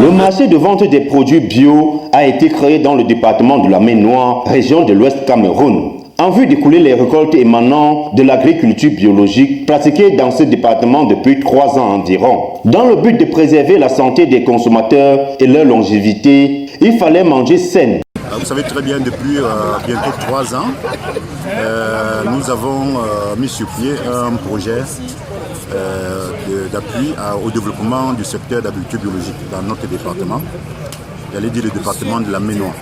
Le marché de vente des produits bio a été créé dans le département de la Maine-Noire, région de l'Ouest Cameroun, en vue d'écouler les récoltes émanant de l'agriculture biologique pratiquée dans ce département depuis 3 ans environ. Dans le but de préserver la santé des consommateurs et leur longévité, il fallait manger sain. Vous savez très bien, depuis bientôt 3 ans, nous avons mis sur pied un projet d'appui au développement du secteur d'agriculture biologique dans notre département. J'allais dire le département de la Maine-Noire.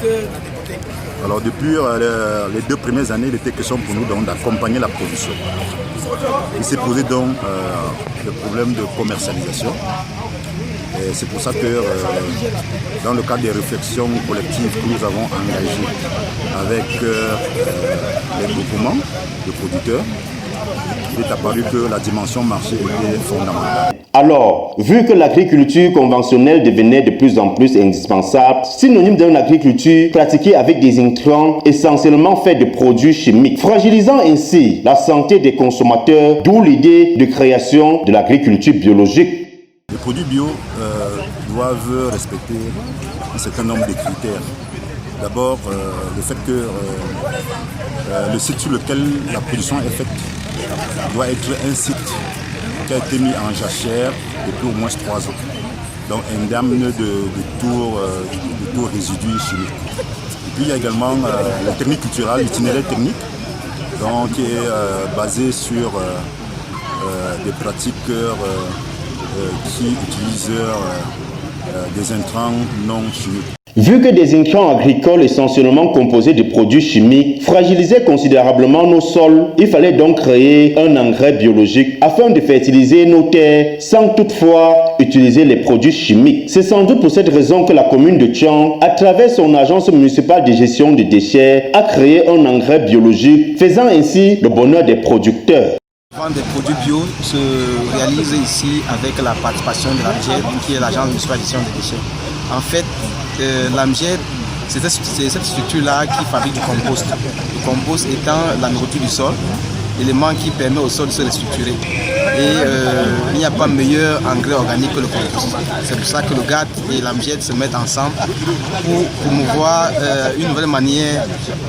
Alors depuis les 2 premières années, il était question pour nous d'accompagner la production. Il s'est posé donc le problème de commercialisation. Et c'est pour ça que dans le cadre des réflexions collectives que nous avons engagées avec les groupements de producteurs, il est apparu que la dimension marché était fondamentale. Alors, vu que l'agriculture conventionnelle devenait de plus en plus indispensable, synonyme d'une agriculture pratiquée avec des intrants essentiellement faits de produits chimiques, fragilisant ainsi la santé des consommateurs, d'où l'idée de création de l'agriculture biologique. Les produits bio doivent respecter un certain nombre de critères. D'abord, le fait que le site sur lequel la production est faite doit être un site qui a été mis en jachère depuis au moins 3 ans. Donc indemne de tout résidu chimique. Et puis il y a également la technique culturelle, l'itinéraire technique, donc, qui est basé sur des pratiques qui utilisent des intrants non chimiques. Vu que des intrants agricoles essentiellement composés de produits chimiques fragilisaient considérablement nos sols, il fallait donc créer un engrais biologique afin de fertiliser nos terres sans toutefois utiliser les produits chimiques. C'est sans doute pour cette raison que la commune de Tian, à travers son agence municipale de gestion des déchets, a créé un engrais biologique, faisant ainsi le bonheur des producteurs. La vente des produits bio se réalise ici avec la participation de l'AMGED, qui est l'agence municipale de gestion des déchets. En fait, l'AMGED, c'est cette structure-là qui fabrique du compost. Le compost étant la nourriture du sol, l'élément qui permet au sol de se restructurer. Et il n'y a pas meilleur engrais organique que le compost. C'est pour ça que le GAT et l'AMGED se mettent ensemble pour promouvoir une nouvelle manière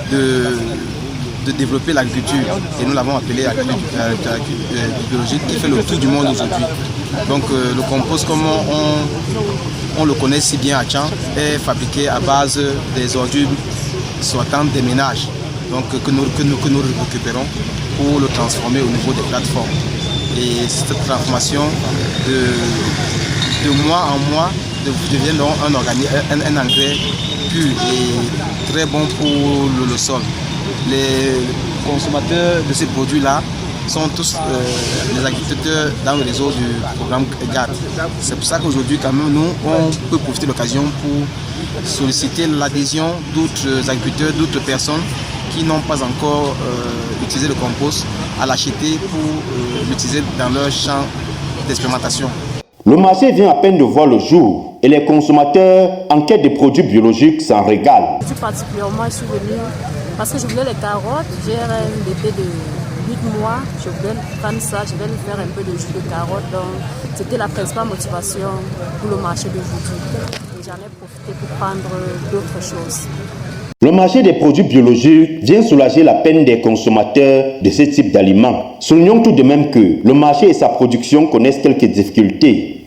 de développer l'agriculture. Et nous l'avons appelé agriculture biologique qui fait le tour du monde aujourd'hui. Donc le compost, comme on le connaît si bien à Tian, est fabriqué à base des ordures sortant des ménages, donc que nous récupérons pour le transformer au niveau des plateformes. Et cette transformation de mois en mois devient donc un engrais pur et très bon pour le sol. Les consommateurs de ces produits-là sont tous les agriculteurs dans le réseau du programme GAT. C'est pour ça qu'aujourd'hui, quand même, nous, on peut profiter de l'occasion pour solliciter l'adhésion d'autres agriculteurs, d'autres personnes qui n'ont pas encore utilisé le compost, à l'acheter pour l'utiliser dans leur champ d'expérimentation. Le marché vient à peine de voir le jour et les consommateurs en quête de produits biologiques s'en régalent. Particulièrement, je suis venue parce que je voulais les carottes. J'ai un bébé de 8 mois, je voulais prendre ça, je vais lui faire un peu de jus de carotte. Donc, c'était la principale motivation pour le marché d'aujourd'hui. Et j'en ai profité pour prendre d'autres choses. Le marché des produits biologiques vient soulager la peine des consommateurs de ce type d'aliments. Soulignons tout de même que le marché et sa production connaissent quelques difficultés.